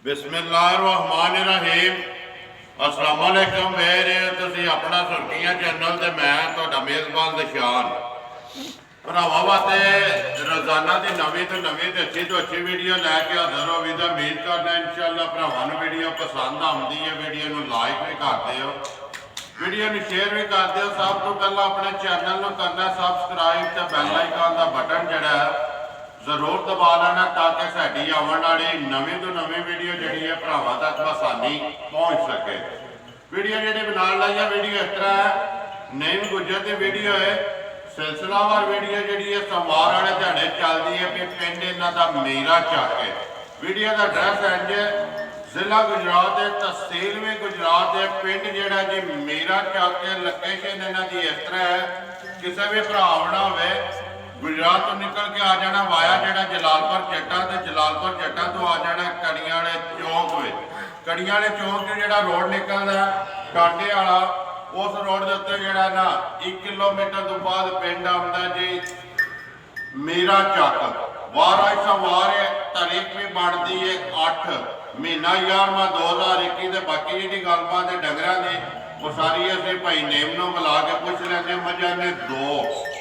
बिस्मिल्लाहिर्रहमानिर्रहीम। अस्सलाम वालेकुम मेरे तुसी अपना सुर्खियां चैनल ते मैं तुहाडा मेज़बान निशान भरावां वास्ते रोजाना की नवीं तो अच्छी वीडियो लैके हाजिर हो भी उम्मीद करना इंशाअल्लाह भरावां नूं वीडियो पसंद आउंदी है। वीडियो नूं लाइक भी करते हो, वीडियो नूं शेयर भी करते हो। सब तो पहला अपने चैनल नूं करना सबसक्राइब ते बैल आइकन का बटन जिहड़ा है जरूर दबा लेना ताकि साडी आने वाली नवीं तो नवीं वीडियो जी है भरावां तक आसानी पहुँच सके। वीडियो जी बना लाई वीडियो इस तरह है, नईम गुजर की वीडियो है, सिलसिलावार वीडियो जी है, सोमवार वाले दिहाड़े चलती है कि पिंड इन्हों का मीरा चक है। वीडियो का एड्रैस है जिला गुजरात है, तहसील भी गुजरात है, पिंड जोड़ा जी मीरा चक है। लोकेशन इन्हों की इस तरह है, किसी भी भरा ना हो गुजरात तो निकल के आ जाना वाया जोड़ा जलालपुर जट्टा, तो जलालपुर जट्टा तो आ जाना कड़ियां वाले चौक में। कड़ियां वाले चौक से जो रोड निकलता टाटे वाला, उस रोड के उत्ते जोड़ा ना 1 किलोमीटर तो बाद पिंड आता जी मीरा चक। वार वार तारीख भी बनती है 8 महीना 11वां 2021। तो बाकी जी गलबात डंगर की वो सारी असीं भाई नेम नूं मिला के पुछ लैंदे। मझां ने 2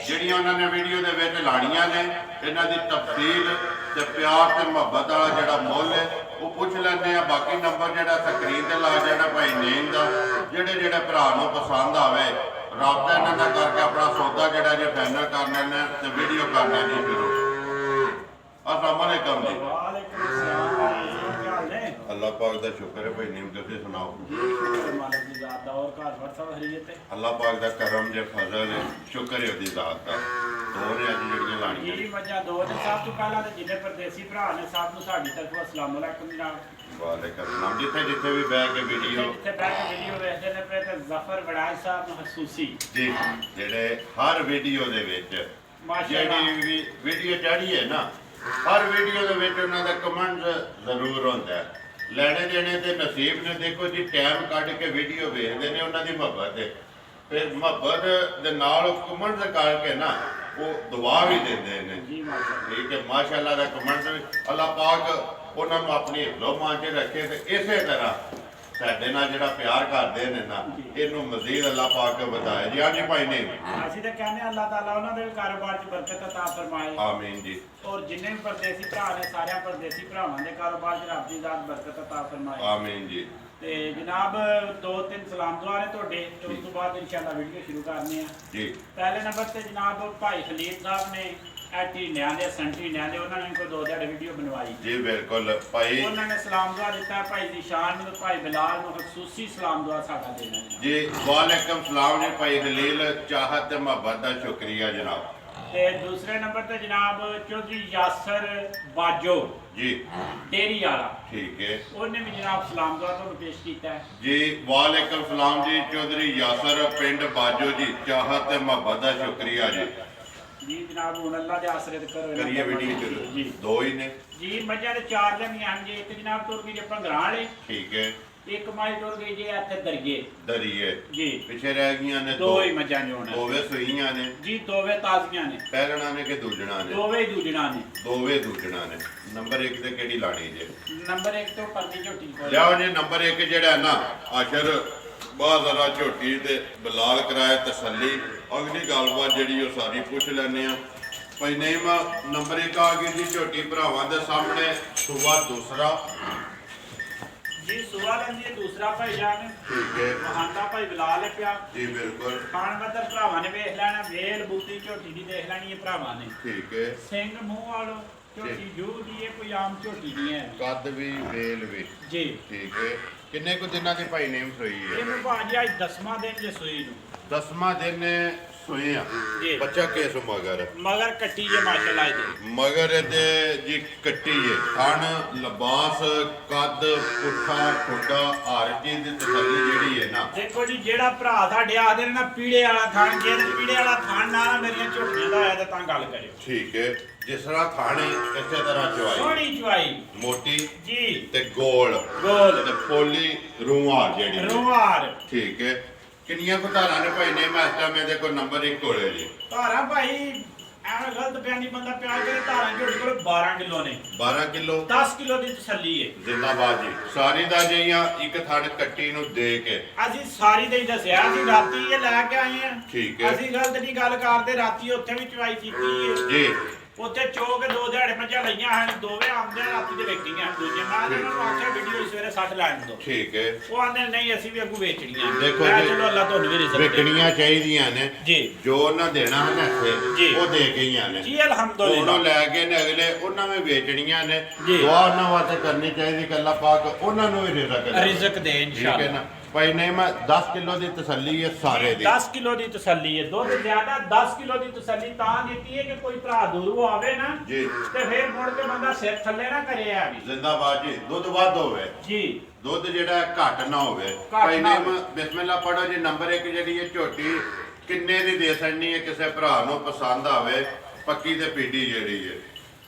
जिहड़ियां उन्होंने वीडियो दे विच लाणियां ने, इन्हां दी तफसील ते प्यार ते मुहब्बत वाला जिहड़ा मुल है वो पुछ लैंदे आ। बाकी नंबर जिहड़ा स्क्रीन ते ला जाना भाई नेम दा, जिहड़े भरा नूं पसंद आवे राबता इन्हां नाल करके अपना सौदा जिहड़ा जे फाइनल कर लैना ते वीडियो कर लैनी शुरू। अस्सलाम वालेकुम जी। अल्लाह पाक का शुक्र है भाई नेम, तुसीं सुनाओ। अल्लाह पाक का करम जे फजल है, शुक्र है उसदी ज़ात दा। दो ने अज जिहड़ियां लाणियां जी मजा दो ने। सब तो पहला ते जिन्ने परदेसी भरा ने सब नूं साडी तरफों अस्सलाम वालेकुम जनाब। वालेकुम सलाम। जिथे जिथे भी बैठ के वीडियो वेखदे ने पे ते जफर वड़ाई साहब महसूसी जी जेडे हर वीडियो दे विच जेडी भी वीडियो चढ़ी है ना, हर वीडियो दे विच उन्हां दा कमेंट जरूर होंदा है। लैने देने ते नसीब ने। देखो जी टाइम कढ के वीडियो वेखदे ने, उन्हां दी मुहब्बत है, फिर मुहब्बत दे नाल कमेंट करके ना वो दुआ भी देंदे ने। ठीक है, माशाअल्लाह दा कमेंट भी अल्लाह पाक उन्हां नूं अपनी हिफ्ज़ो मान च रखे। ते इसे तरह साडे नाल जिहड़ा प्यार करदे ने ना, इहनूं मज़ीद अल्लाह पाक वधाए जी। हाँ जी भाई ने ਅਸੀਂ ਤਾਂ ਕਹਿੰਦੇ ਅੱਲਾਹ ਤਾਲਾ ਉਹਨਾਂ ਦੇ ਕਾਰੋਬਾਰ 'ਚ ਬਰਕਤ अता फरमाए। आमीन जी। और जिन्ने भी परदेसी भरा ने सारे परदेसी भरावां दे कारोबार 'ਚ रब दी ज़ात बरकत अता फरमाए। आमीन जी। ਤੇ ਜਨਾਬ 2-3 ਸਲਾਮ ਦੁਆ ਨੇ ਤੁਹਾਡੇ, ਤੇ ਉਸ ਤੋਂ ਬਾਅਦ ਇਨਸ਼ਾਅੱਲਾ ਵੀਡੀਓ ਸ਼ੁਰੂ ਕਰਨੇ ਆ जी। ਪਹਿਲੇ ਨੰਬਰ ਤੇ ਜਨਾਬ ਭਾਈ ਖਲੀਲ ਸਾਹਿਬ ਨੇ ਐਟੀ ਨਿਆਂਦੇ ਸੰਟੀ ਨਿਆਂਦੇ, ਉਹਨਾਂ ਨੇ ਕੋਈ 2 ਦਿਹਾੜੇ ਵੀਡੀਓ ਬਣਵਾਈ जी बिल्कुल भाई ਉਹਨਾਂ ਨੇ ਸਲਾਮ ਦੁਆ ਦਿੱਤਾ। ਭਾਈ ਦੀ ਸ਼ਾਨ ਨੂੰ, ਭਾਈ ਬਿਲਾਲ ਨੂੰ ਖਸੂਸੀ ਸਲਾਮ ਦੁਆ ਸਾਡਾ ਦੇਣਾ जी। वालेकुम सलाम जी भाई खलील, चाहत ते मोहब्बत दा शुक्रिया जनाब। ਤੇ ਦੂਸਰੇ ਨੰਬਰ ਤੇ ਜਨਾਬ ਚੌਧਰੀ ਯਾਸਰ ਬਾਜੋ जी ਡੇਰੀ ਵਾਲਾ, ठीक है ਉਹਨੇ ਵੀ ਜਨਾਬ ਸਲਾਮ ਦੁਆ ਤੁਹਾਨੂੰ ਪੇਸ਼ ਕੀਤਾ ਹੈ। जी। वालेकुम सलाम जी चौधरी यासर पिंड बाजो जी, चाहत ते मोहब्बत दा शुक्रिया जी। ਜੀ ਜਨਾਬ ਹੁਣ ਅੱਲਾ ਦੇ ਆਸਰੇ ਤੇ ਕਰੋ करिए वीडियो शुरू। ਜੀ दो ही ने ਜੀ। ਮੱਝਾਂ ਦੇ 4 ਲੈਣੀਆਂ ਹਨ ਜੀ। ਇੱਕ ਜਨਾਬ ਤੁਰ ਗਈ ਜੇ ਭੰਗਰਾਂ ਵਾਲੇ, ठीक है। ਇੱਕ ਮਾਈ ਤੁਰ ਗਈ ਜੇ ਇੱਥੇ ਦਰਗੇ दरिए ਜੀ। पिछे रह गई ने ਦੋ ਹੀ ਮੱਝਾਂ ਨੇ ਹੁਣ दोवे सुईयां ने, ਜੀ। ਦੋਵੇਂ ਤਾਜ਼ੀਆਂ ਨੇ, पहलना ने के दूजना ने, ਦੋਵੇਂ ਹੀ ਦੂਜਣਾ ਨੇ। दोवे दूजना ने। नंबर 1 ते केड़ी लानी जे? ਨੰਬਰ 1 ਤੋਂ ਪਰਦੀ ਝੋਟੀ ਕੋਲ ਲਿਆਓ ਜੀ। ਨੰਬਰ 1 ਜਿਹੜਾ ਨਾ ਅਸ਼ਰ ਬਹੁਤ ਜ਼ਿਆਦਾ ਝੋਟੀ ਤੇ ਬਲਾਲ ਕਰਾਏ ਤਸੱਲੀ। ਅਗਲੀ ਗੱਲਬਾਤ ਜਿਹੜੀ ਉਹ ਸਾਰੀ ਪੁੱਛ ਲੈਣੇ ਆ ਭਾਈ ਨੇਮ। ਨੰਬਰ 1 ਆ ਗਈ ਜੀ ਝੋਟੀ ਭਰਾਵਾਂ ਦੇ ਸਾਹਮਣੇ, ਸੂਆ ਦੂਸਰਾ ਜੀ। ਸੁਆ ਲੈਂਦੀ ਹੈ ਦੂਸਰਾ ਭਾਈ ਜਾਨ, ਠੀਕ ਹੈ ਮਹਾਂਦਾ ਭਾਈ ਬਿਲਾਲ ਹੈ ਪਿਆ। ਜੀ ਬਿਲਕੁਲ ਖਾਨ ਬੱਦਰ ਭਰਾਵਾਂ ਨੇ ਵੇਖ ਲੈਣਾ, ਵੇਲ ਬੂਟੀ ਝੋਟੀ ਦੀ ਦੇਖ ਲੈਣੀ ਹੈ ਭਰਾਵਾਂ ਨੇ। ਠੀਕ ਹੈ। ਸਿੰਘ ਮੂੰਹ ਵਾਲੋ ਝੋਟੀ ਜੂ ਦੀ ਹੈ, ਕੋਈ ਆਮ ਝੋਟੀ ਨਹੀਂ ਹੈ ਕੱਦ ਵੀ ਵੇਲ ਵੀ ਜੀ। ਠੀਕ ਹੈ। ਕਿੰਨੇ ਕੁ ਦਿਨਾਂ ਦੀ ਭਾਈ ਨੇਮ ਸੋਈ ਹੈ? ਇਹਨੂੰ ਭਾਜੀ ਅੱਜ 10ਵਾਂ ਦਿਨ ਜੇ ਸੂਈ ਨੂੰ। 10ਵਾਂ ਦਿਨ ਸੋਏ ਆ ਜੀ। ਬੱਚਾ ਕਿਸ ਮਗਰ ਮਗਰ ਕੱਟੀ ਜੇ ਮਾਸ਼ਾਅੱਲਾ ਇਹਦੇ ਮਗਰ ਇਹਦੇ ਜੀ ਕੱਟੀ ਹੈ। ਥਣ ਲਬਾਸ ਕੱਦ ਪੁੱਠਾ ਠੋਡਾ ਹਰ ਚੀਜ਼ ਦੀ ਤਸੱਲੀ ਜਿਹੜੀ ਹੈ ਨਾ। ਦੇਖੋ ਜੀ ਜਿਹੜਾ ਭਰਾ ਸਾਡੇ ਆਖਦੇ ਨੇ ਨਾ ਪੀੜੇ ਵਾਲਾ ਥਣ, ਜੇ ਪੀੜੇ ਵਾਲਾ ਥਣ ਨਾਲ ਮੇਰੀਆਂ ਝੋਟੀਆਂ ਦਾ ਹੋਇਆ ਤਾਂ ਤਾਂ ਗੱਲ ਕਰਿਓ। ਠੀਕ ਹੈ। ਜਿਸ ਤਰ੍ਹਾਂ ਥਾਣੇ ਇਸੇ ਤਰ੍ਹਾਂ ਚਵਾਈ ਸੋਹਣੀ ਚਵਾਈ ਮੋਟੀ ਜੀ ਤੇ ਗੋਲ ਗੋਲ ਤੇ ਪੋਲੀ ਰੂਹਾਰ ਜਿਹੜੀ ਰੂਹਾਰ। ਠੀਕ ਹੈ। ਕਿੰਨੀਆਂ ਕੁ ਧਾਰਾਂ ਨੇ ਭਾਈ ਨੇ? ਮੈਂ ਇਸ ਟਾਈਮ ਇਹਦੇ ਕੋਲ ਨੰਬਰ 1 ਕੋਲੇ ਜੀ। ਧਾਰਾ ਭਾਈ ਐਵੇਂ ਗਲਤ ਬਿਆਨੀ ਬੰਦਾ ਪਿਆਰ ਕਰੇ। ਧਾਰਾਂ ਝੋਟੀ ਕੋਲ 12 ਕਿਲੋ ਨੇ, 12 ਕਿਲੋ 10 ਕਿਲੋ ਦੀ ਤਸੱਲੀ ਹੈ। ਜ਼ਿੰਦਾਬਾਦ ਜੀ। ਸਾਰੀ ਦਾ ਜਈਆਂ ਇੱਕ ਥਣ ਕੱਟੀ ਨੂੰ ਦੇ ਕੇ ਅਸੀਂ ਸਾਰੀ ਦੇ ਹੀ ਦੱਸਿਆ, ਅਸੀਂ ਰਾਤੀ ਇਹ ਲੈ ਕੇ ਆਏ ਆ। ਠੀਕ ਹੈ ਅਸੀਂ ਗਲਤ ਨਹੀਂ ਗੱਲ ਕਰਦੇ, ਰਾਤੀ ਉੱਥੇ ਵੀ ਚਵਾਈ ਕੀਤੀ ਹੈ ਜੀ। ਉੱਥੇ ਚੋਕ 2 ਦਿਹਾੜੇ ਮੱਝਾਂ ਲਈਆਂ ਹਨ, ਦੋਵੇਂ ਆਉਂਦੇ ਰਾਤੀ ਦੇ ਵੇਚੀਆਂ ਹਨ ਦੂਜੇ। ਮੈਂ ਉਹਨਾਂ ਨੂੰ ਆਖਿਆ ਵੀਡੀਓ ਸਵੇਰੇ 60 ਲੈਣ ਦੋ। ਠੀਕ ਹੈ। ਉਹ ਆਂਦੇ ਨਹੀਂ ਅਸੀਂ ਵੀ ਅੱਗੂ ਵੇਚਣੀਆਂ। ਦੇਖੋ ਮੈਂ ਜੀ, ਚਲੋ ਅੱਲਾ ਤੁਹਾਨੂੰ ਵੀ ਰਿਜ਼ਕ ਦੇ। ਵਿਕਣੀਆਂ ਚਾਹੀਦੀਆਂ ਨੇ ਜੀ ਜੋ ਉਹਨਾਂ ਦੇਣਾ ਹਨ ਜੀ। ਇੱਥੇ ਉਹ ਦੇ ਗਈਆਂ ਨੇ ਜੀ ਅਲਹਮਦੁਲਿਲਾ। ਉਹਨੂੰ ਲੈ ਕੇ ਨੇ ਅਗਲੇ ਉਹਨਾਂ ਵੀ ਵੇਚਣੀਆਂ ਨੇ। ਜੀ। ਦੁਆ ਉਹਨਾਂ ਵਾਸਤੇ ਕਰਨੀ ਚਾਹੀਦੀ ਕਿ ਅੱਲਾ ਪਾਕ ਉਹਨਾਂ ਨੂੰ ਵੀ ਰਿਜ਼ਕ ਦੇ ਠੀਕ ਹੈ ਇਨਸ਼ਾਅੱਲਾ। ਨਾ ਭਾਈ ਨਹੀਂ ਮੈਂ 10 ਕਿਲੋ ਦੀ ਤਸੱਲੀ ਹੈ ਸਾਰੇ ਦੀ। 10 ਕਿਲੋ ਦੀ ਤਸੱਲੀ ਹੈ। ਦੁੱਧ ਜ਼ਿਆਦਾ 10 ਕਿਲੋ ਦੀ ਤਸੱਲੀ ਤਾਂ ਦਿੱਤੀ ਹੈ ਕਿ ਕੋਈ ਭਰਾ ਦੂਰੋਂ ਆਵੇ ਨਾ ਜੀ ਤੇ ਫਿਰ ਮੁੜ ਕੇ ਬੰਦਾ ਸਿਰ ਥੱਲੇ ਨਾ ਕਰੇ ਆ ਵੀ। ਜ਼ਿੰਦਾਬਾਦ ਜੀ। ਦੁੱਧ ਵੱਧ ਹੋਵੇ, ਜੀ ਦੁੱਧ ਜਿਹੜਾ ਘੱਟ ਨਾ ਹੋਵੇ। ਘੱਟ ਭਾਈ ਨਾ ਨਹੀਂ ਬਿਸਮਿਲ੍ਲਾ ਪੜੋ ਜੀ। ਨੰਬਰ 1 ਜਿਹੜੀ ਇਹ ਝੋਟੀ ਕਿੰਨੇ ਦੀ ਦੇ ਸਕਣੀ ਹੈ ਕਿਸੇ ਭਰਾ ਨੂੰ ਪਸੰਦ ਆਵੇ। ਪੱਕੀ ਤੇ ਪੀਡੀ ਜਿਹੜੀ ਹੈ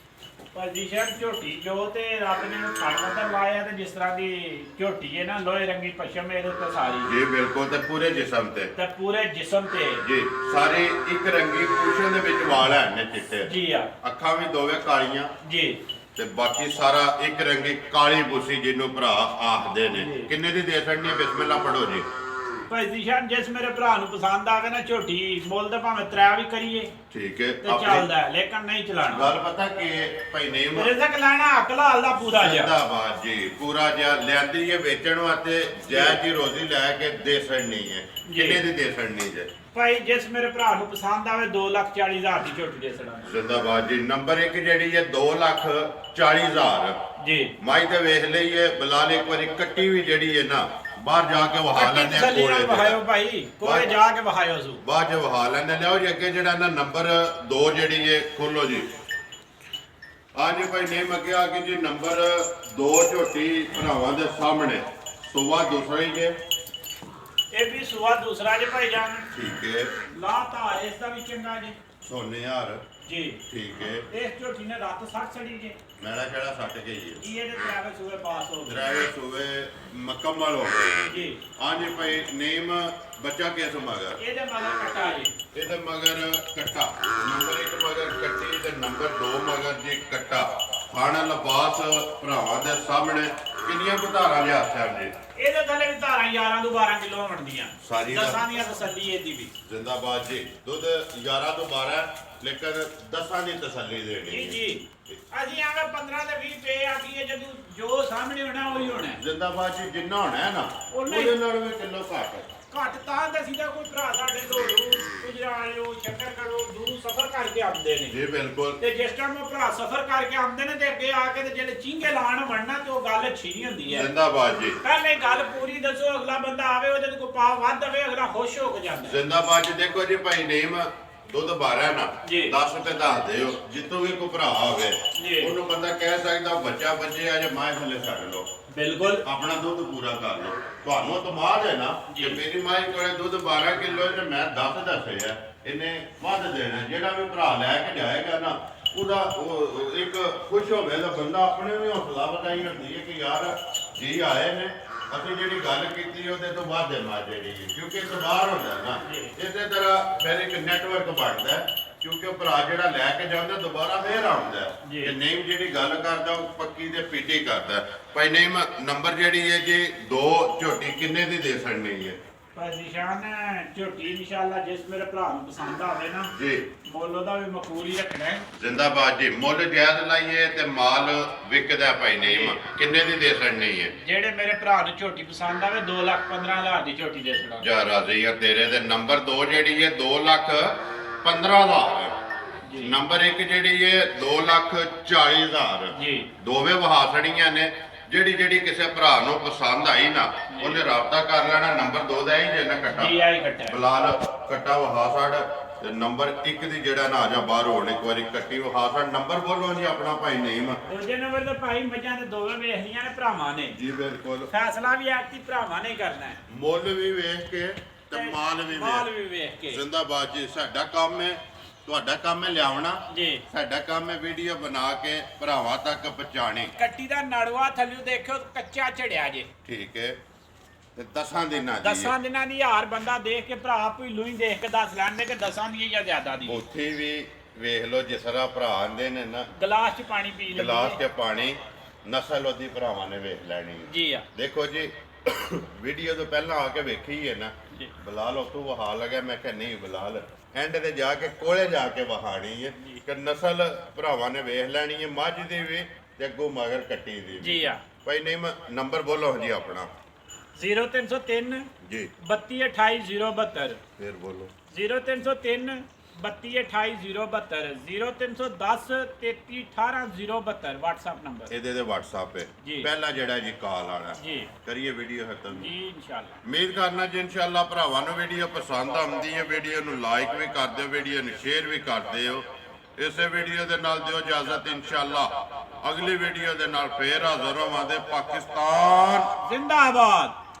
ਭਾਜੀ ਸ਼ਾਹ ਝੋਟੀ ਜੋ ਤੇ ਰੱਬ ਨੇ ਖਾਣਾ ਲਾਇਆ ਤੇ ਜਿਸ ਤਰ੍ਹਾਂ ਦੀ ਝੋਟੀ ਹੈ ਨਾ ਲੋਹੇ ਰੰਗੀ ਪਸ਼ਮ ਇਹਦੇ ਉੱਤੇ ਸਾਰੀ ਜੀ ਬਿਲਕੁਲ। ਤੇ ਪੂਰੇ ਜਿਸਮ ਤੇ ਤੇ ਪੂਰੇ ਜਿਸਮ ਤੇ ਜੀ ਸਾਰੇ ਇੱਕ ਰੰਗੀ ਪੂਛਣ ਦੇ ਵਿੱਚ ਵਾਲ ਹਨ ਨੇ ਚਿੱਟੇ। ਜੀ ਆ ਅੱਖਾਂ ਵੀ ਦੋਵੇਂ ਕਾਲੀਆਂ ਜੀ ਤੇ ਬਾਕੀ ਸਾਰਾ ਇੱਕ ਰੰਗੀ ਕਾਲੀ ਬੂਸੀ ਜਿਹਨੂੰ ਭਰਾ ਆਖਦੇ ਨੇ। ਜੀ। ਕਿੰਨੇ ਦੀ ਦੇ ਸਕਣੀ ਹੈ ਬਿਸਮਿਲ੍ਲਾ ਪੜੋ ਜੀ। ਭਾਜੀ ਸ਼ਾਹ ਜਿਸ ਮੇਰੇ ਭਰਾ ਨੂੰ ਪਸੰਦ ਆਵੇ ਨਾ ਝੋਟੀ ਮੁੱਲ ਤਾਂ ਭਾਵੇਂ 3 ਵੀ ਕਰੀਏ ਠੀਕ ਹੈ। ਤੇ ਚੱਲਦਾ ਹੈ, ਲੇਕਿਨ ਨਹੀਂ ਚਲਾਣਾ। ਗੱਲ ਪਤਾ ਕੀ ਹੈ ਭਾਈ ਨੇਮ ਰਿਜ਼ਕ ਲੈਣਾ ਹੱਕ ਲਾਲ ਦਾ ਪੂਰਾ ਜਿਹਾ। ਜ਼ਿੰਦਾਬਾਦ ਜੀ। ਪੂਰਾ ਜਿਹਾ ਲਿਆਂਦੀ ਹੈ ਵੇਚਣ ਵਾਸਤੇ ਜਾਇਜ਼ ਦੀ ਰੋਜ਼ੀ ਲੈ ਕੇ ਦੇ ਸਕਣੀ ਹੈ। ਜੀ। ਕਿੰਨੇ ਦੀ ਦੇ ਸਕਣੀ ਜੇ? ਭਾਈ ਜਿਸ ਮੇਰੇ ਭਰਾ ਨੂੰ ਪਸੰਦ ਆਵੇ 2,40,000 ਦੀ ਝੋਟੀ ਦੇ ਛੜਾਂਗੇ। ਜ਼ਿੰਦਾਬਾਦ ਜੀ। ਨੰਬਰ 1 ਜਿਹੜੀ ਹੈ 2,40,000 ਜੀ ਮਾਈ ਤੇ ਵੇਖ ਲਈਏ ਬਲਾਲ ਇੱਕ ਵਾਰੀ ਕੱਟੀ ਵੀ ਜਿਹੜੀ ਹੈ ਨਾ ਬਾਹਰ ਜਾ ਕੇ ਵਹਾ ਕੱਟੀ ਲੈਂਦੇ ਆ ਤਸੱਲੀ ਨਾਲ ਕੋਲੇ ਵਹਾਇਓ ਭਾਈ, ਕੋਲੇ ਜਾ ਕੇ ਵਹਾਇਓ ਸੂ। ਬਾਅਦ ਚ ਵਹਾ ਲੈਂਦੇ। ਲਿਆਓ ਜੀ ਅੱਗੇ ਜਿਹੜਾ ਨਾ ਨੰਬਰ 2 ਜਿਹੜੀ ਹੈ ਖੋਲੋ ਜੀ। ਅੱਜ ਭਾਈ ਨੇਮ ਅੱਗੇ ਆ ਕੇ ਜੀ ਨੰਬਰ 2 ਝੋਟੀ ਭਰਾਵਾਂ ਦੇ ਸਾਹਮਣੇ ਸੁਬਾ ਦੂਸਰਾ ਹੀ ਜੇ। ਇਹ ਵੀ ਸੁਆ ਦੂਸਰਾ ਜੇ ਭਾਈ ਜਾਨ। ਠੀਕ ਹੈ। ਲਾ ਧਾਰ ਇਸ ਦਾ ਵੀ ਚੰਗਾ ਜੀ। ਸੋਨੇ ਹਾਰ ਜੀ ਠੀਕ ਹੈ। ਇਸ ਝੋਟੀ ਨੇ ਰਾਤ 60 ਛੜੀ ਜੇ। ਮੈਲਾ ਛੜਾ ਸੱਟ ਗਈ ਹੈ। ਜੀ ਇਹਦੇ ਡਰਾਈਵਰ ਸੂਏ ਪਾਸ ਹੋ ਗਏ। ਡਰਾਈਵਰ ਸੂਵੇ ਮੁਕੰਮਲ ਹੋ ਗਏ ਜੀ ਅੱਜ ਭਾਈ ਨੇਮ ਬੱਚਾ ਕਿਸ ਮਗਰ ਇਹਦੇ ਮਗਰ ਕੱਟਾ ਜੀ। ਇਹਦੇ ਮਗਰ ਕੱਟਾ। ਨੰਬਰ 1 ਮਗਰ ਕੱਟੀ ਤੇ ਨੰਬਰ 2 ਮਗਰ ਜੀ ਕੱਟਾ। ਖਾਣਾ ਲਿਬਾਸ ਭਰਾਵਾਂ ਦੇ ਸਾਹਮਣੇ ਕਿੰਨੀਆਂ ਧਾਰਾਂ ਲਿਆ ਸਾਹਿਬ ਜੀ? ਇਹਦੇ ਥੱਲੇ ਵੀ ਧਾਰਾਂ 11 ਤੋਂ 12 ਕਿਲੋ ਬਣਦੀਆਂ। ਸਾਰੀ ਦਾ- ਦਸਾਂ ਦੀਆਂ ਤਸੱਲੀ ਇਹਦੀ ਵੀ। ਜ਼ਿੰਦਾਬਾਦ ਜੀ। ਦੁੱਧ 11 ਤੋਂ 12 ਲੇਕਿਨ 10 ਦੀ ਤਸੱਲੀ ਜੀ ਦੇਣੀ ਜੀ ਅਸੀਂ ਆਵੇਂ 15 ਤੇ 20 ਪੇ ਆਖੀਏ ਜਦੋਂ ਜੋ ਸਾਹਮਣੇ ਹੋਣਾ ਉਹੀ ਹੋਣਾ ਹੈ। ਜ਼ਿੰਦਾਬਾਦ ਜੀ। ਜਿੰਨਾ ਹੋਣਾ ਹੈ ਨਾ ਉਨਾ ਹੀ- ਉਹਦੇ ਨਾਲ ਵੀ ਕਿਲੋ ਘੱਟ। ਘੱਟ ਤਾਂ ਦਸੀਦਾ ਕੋਈ ਭਰਾ ਸਾਡੇ ਢੋਲੂ ਗੁਜਰਾਲਿਓ ਚੱਕਰ ਕਰੋ ਦੂਰ ਸਫ਼ਰ ਕਰਕੇ ਆਉਂਦੇ ਨੇ। ਜੀ ਬਿਲਕੁਲ। ਤੇ ਜਿਸ ਟਾਈਮ ਉਹ ਭਰਾ ਸਫ਼ਰ ਕਰਕੇ ਆਉਂਦੇ ਨੇ ਤੇ ਅੱਗੇ ਆ ਕੇ ਤੇ ਜਿਹੜੇ ਚੀਂਗੇ ਲਾਣ ਵੜਨਾ ਤੇ ਉਹ ਗੱਲ ਅੱਛੀ ਨਹੀਂ ਹੁੰਦੀ ਹੈ। ਜ਼ਿੰਦਾਬਾਦ ਜੀ। ਪਹਿਲੇ ਗੱਲ ਪੂਰੀ ਦੱਸੋ, ਅਗਲਾ ਬੰਦਾ ਆਵੇ ਉਹਦੇ ਤੇ ਕੋਈ ਪਾ ਵੱਧ ਆਵੇ ਅਗਲਾ ਖੁਸ਼ ਹੋ ਕੇ ਜਾਂਦਾ ਹੈ। ਜ਼ਿੰਦਾਬਾਦ ਜੀ। ਦੇਖੋ ਜੀ ਭਾਈ ਨੇਮ ਦੁੱਧ 12 ਨਾ ਜੀ। 10 ਤੇ ਦੱਸ ਦਿਓ ਜਿੱਤੋਂ ਵੀ ਕੋਈ ਭਰਾ ਹੋਵੇ ਜੀ। ਉਹਨੂੰ ਬੰਦਾ ਕਹਿ ਸਕਦਾ ਬੱਚਾ ਬੱਚੇ ਆ ਜਾਂ ਮਾਂ ਥੱਲੇ ਛੱਡ ਲਓ ਬਿਲਕੁਲ ਆਪਣਾ ਦੁੱਧ ਪੂਰਾ ਕਰ ਲਓ। ਤੁਹਾਨੂੰ ਤਮਾਦ ਹੈ ਨਾ ਜੀ। ਕਿ ਮੇਰੀ ਮਾਂ ਕੋਲੇ ਦੁੱਧ 12 ਕਿਲੋ ਤੇ ਮੈਂ 10 ਦੱਸਿਆ ਇਹਨੇ ਵੱਧ ਦੇਣਾ। ਜਿਹੜਾ ਵੀ ਭਰਾ ਲੈ ਕੇ ਜਾਏਗਾ ਨਾ ਉਹਦਾ ਉਹ ਇੱਕ ਖੁਸ਼ ਹੋਵੇ ਤਾਂ ਬੰਦਾ ਆਪਣੇ ਵੀ ਹੌਸਲਾ ਵਧਾਈ ਹੁੰਦੀ ਹੈ ਕਿ ਯਾਰ ਜੀ ਆਏ ਨੇ ਅਸੀਂ ਜਿਹੜੀ ਗੱਲ ਕੀਤੀ ਉਹਦੇ ਤੋਂ ਵੱਧ ਮਾ ਜਿਹੜੀ ਹੈ। ਕਿਉਂਕਿ ਇਤਬਾਰ ਹੁੰਦਾ ਨਾ ਇਸੇ ਤਰ੍ਹਾਂ ਫਿਰ ਇੱਕ ਨੈਟਵਰਕ ਬਣਦਾ ਹੈ। ਕਿਉਂਕਿ ਉਹ ਭਰਾ ਜਿਹੜਾ ਲੈ ਕੇ ਜਾਂਦਾ ਦੁਬਾਰਾ ਫੇਰ ਆਉਂਦਾ ਜੀ। ਤੇ ਨੇਮ ਜਿਹੜੀ ਗੱਲ ਕਰਦਾ ਉਹ ਪੱਕੀ ਤੇ ਪੀਟੀ ਕਰਦਾ। ਭਾਈ ਨੇਮ ਨੰਬਰ ਜਿਹੜੀ ਹੈ ਜੀ 2 ਝੋਟੀ ਕਿੰਨੇ ਦੀ ਦੇ ਸਕਣੀ ਹੈ? ਪਰ ਨਿਸ਼ਾਨ ਝੋਟੀ ਇਨਸ਼ਾਅੱਲਾ ਜਿਸ ਮੇਰੇ ਭਰਾ ਨੂੰ ਪਸੰਦ ਆਵੇ ਨਾ ਜੀ ਮੁੱਲ ਉਹਦਾ ਵੀ ਮਕਬੂਲ ਹੀ ਰੱਖਣਾ ਹੈ। ਜ਼ਿੰਦਾਬਾਦ ਜੀ। ਮੁੱਲ ਜਾਇਜ਼ ਲਾਈਏ ਤੇ ਮਾਲ ਵਿਕਦਾ ਭਾਈ ਨੇਮ ਕਿੰਨੇ ਦੀ ਦੇ ਸਕਣੀ ਹੈ? ਜਿਹੜੇ ਮੇਰੇ ਭਰਾ ਨੂੰ ਝੋਟੀ ਪਸੰਦ ਆਵੇ 2,15,000 ਦੀ ਝੋਟੀ ਦੇ ਛੜਾ। ਜਾ ਰਾਜ਼ੀ ਆ ਤੇਰੇ ਦੇ। ਨੰਬਰ 2 ਜਿਹੜੀ ਹੈ 2,15,000 ਜੀ। ਨੰਬਰ 1 ਜਿਹੜੀ ਹੈ 2,40,000 ਜੀ ਦੋਵੇਂ ਵਹਾ ਛੜੀਆਂ ਨੇ। ਜਿਹੜੀ ਕਿਸੇ ਭਰਾ ਨੂੰ ਪਸੰਦ ਆਈ ਨਾ ਉਹਨੇ ਰਾਬਤਾ ਕਰ ਲੈਣਾ। ਨੰਬਰ 2 ਦਾ ਹੀ ਜੇ ਨਾ ਕੱਟਾ ਜੀ ਆਈ ਕੱਟਾ ਹੈ। ਬਲਾਲ ਕੱਟਾ ਵਹਾ ਸਾੜ ਤੇ ਨੰਬਰ 1 ਦੀ ਜਿਹੜਾ ਨਾ ਜਾਂ ਬਾਹਰ ਹੋਣ ਇੱਕ ਵਾਰੀ ਕੱਟੀ ਵਹਾ ਸਾੜ। ਨੰਬਰ ਬੋਲੋ ਜੀ ਆਪਣਾ ਭਾਈ ਨੇਮ। ਦੂਜੇ ਨੰਬਰ ਤੇ ਭਾਈ ਮੱਝਾਂ ਤੇ ਦੋਵੇਂ ਵੇਖ ਲਈਆਂ ਨੇ ਭਰਾਵਾਂ ਨੇ। ਜੀ ਬਿਲਕੁਲ। ਫੈਸਲਾ ਵੀ ਆਖਤੀ ਭਰਾਵਾਂ ਨੇ ਹੀ ਕਰਨਾ ਹੈ। ਮੁੱਲ ਵੀ ਵੇਖ ਕੇ ਤੇ ਮਾਲ ਵੀ ਮਾਲ ਵੇਖ ਵੀ ਵੇਖ ਕੇ। ਜ਼ਿੰਦਾਬਾਦ ਜੀ। ਸਾਡਾ ਕੰਮ ਹੈ ਤੁਹਾਡਾ ਕੰਮ ਹੈ ਲਿਆਉਣਾ। ਜੀ ਸਾਡਾ ਕੰਮ ਹੈ ਵੀਡੀਓ ਬਣਾ ਕੇ ਭਰਾਵਾਂ ਤੱਕ ਪਹੁੰਚਾਣੀ। ਕੱਟੀ ਦਾ ਨੜਵਾ ਥੱਲੇ ਦੇਖਿਓ ਕੱਚਾ ਝੜਿਆ ਜੇ। ਠੀਕ ਹੈ। ਤੇ 10 ਦਿਨਾਂ ਦੀ 10 ਦਿਨਾਂ ਦੀ ਹਾਰ ਬੰਦਾ ਦੇਖ ਕੇ ਭਰਾ ਭੀਲੂ ਹੀ ਦੇਖ ਕੇ ਦੱਸ ਲੈਣਦੇ ਕਿ 10 ਦੀ ਜਾਂ ਜ਼ਿਆਦਾ ਦੀ। ਉੱਥੇ ਵੀ ਵੇਖ ਲਓ ਜਿਸ ਤਰ੍ਹਾਂ ਭਰਾ ਆਂਦੇ ਨੇ ਨਾ ਗਲਾਸ ਚ ਪਾਣੀ ਪੀ ਲੈਂਦੇ ਗਲਾਸ ਨੇ। 'ਚ ਪਾਣੀ, ਨਸਲ ਉਹਦੀ ਭਰਾਵਾਂ ਨੇ ਵੇਖ ਲੈਣੀ ਹੈ। ਜੀ ਆ ਦੇਖੋ ਜੀ ਵੀਡੀਓ ਤੋਂ ਪਹਿਲਾਂ ਆ ਕੇ ਵੇਖੀ ਹੈ ਨਾ, ਜੀ। ਬਲਾਲ ਉਤੋਂ ਵਹਾ ਲਗਾ, ਮੈਂ ਕਿਹਾ ਨਹੀਂ ਬਲਾਲ ਐਂਡ ਤੇ ਜਾ ਕੇ ਕੋਲੇ ਜਾ ਕੇ ਵਹਾਣੀ ਹੈ ਕਿ ਨਸਲ ਭਰਾਵਾਂ ਨੇ ਵੇਖ ਲੈਣੀ ਹੈ, ਮੱਝ ਦੀ ਵੀ ਤੇ ਅੱਗੋਂ ਮਗਰ ਕੱਟੀ ਦੀ ਵੀ। ਜੀ ਆ ਭਾਈ ਨਹੀਂ ਨੰਬਰ ਬੋਲੋ ਜੀ ਆਪਣਾ 0303 ਜੀ, 3228 ਫਿਰ ਬੋਲੋ 0303 3228 0310 3318 WhatsApp ਨੰਬਰ। ਇਹਦੇ ਤੇ WhatsApp ਹੈ। ਜੀ। ਪਹਿਲਾ ਜਿਹੜਾ ਜੀ ਕਾਲ ਵਾਲਾ ਜੀ ਕਰੀਏ ਵੀਡੀਓ ਖਤਮ ਜੀ ਇਨਸ਼ਾਅੱਲਾ। ਉਮੀਦ ਕਰਨਾ ਜੀ ਇਨਸ਼ਾਅੱਲਾ ਭਰਾਵਾਂ ਨੂੰ ਵੀਡੀਓ ਪਸੰਦ ਆਉਂਦੀ ਹੈ, ਵੀਡੀਓ ਨੂੰ ਲਾਈਕ ਵੀ ਕਰ ਦਿਓ, ਵੀਡੀਓ ਨੂੰ ਸ਼ੇਅਰ ਵੀ ਕਰ ਦਿਓ। ਇਸੇ ਵੀਡੀਓ ਦੇ ਨਾਲ ਦਿਓ ਇਜਾਜ਼ਤ, ਇਨਸ਼ਾਅੱਲਾ ਅਗਲੀ ਵੀਡੀਓ ਦੇ ਨਾਲ ਫੇਰ ਹਾਜ਼ਰ ਹੋਵਾਂਗੇ। ਪਾਕਿਸਤਾਨ ਜ਼ਿੰਦਾਬਾਦ।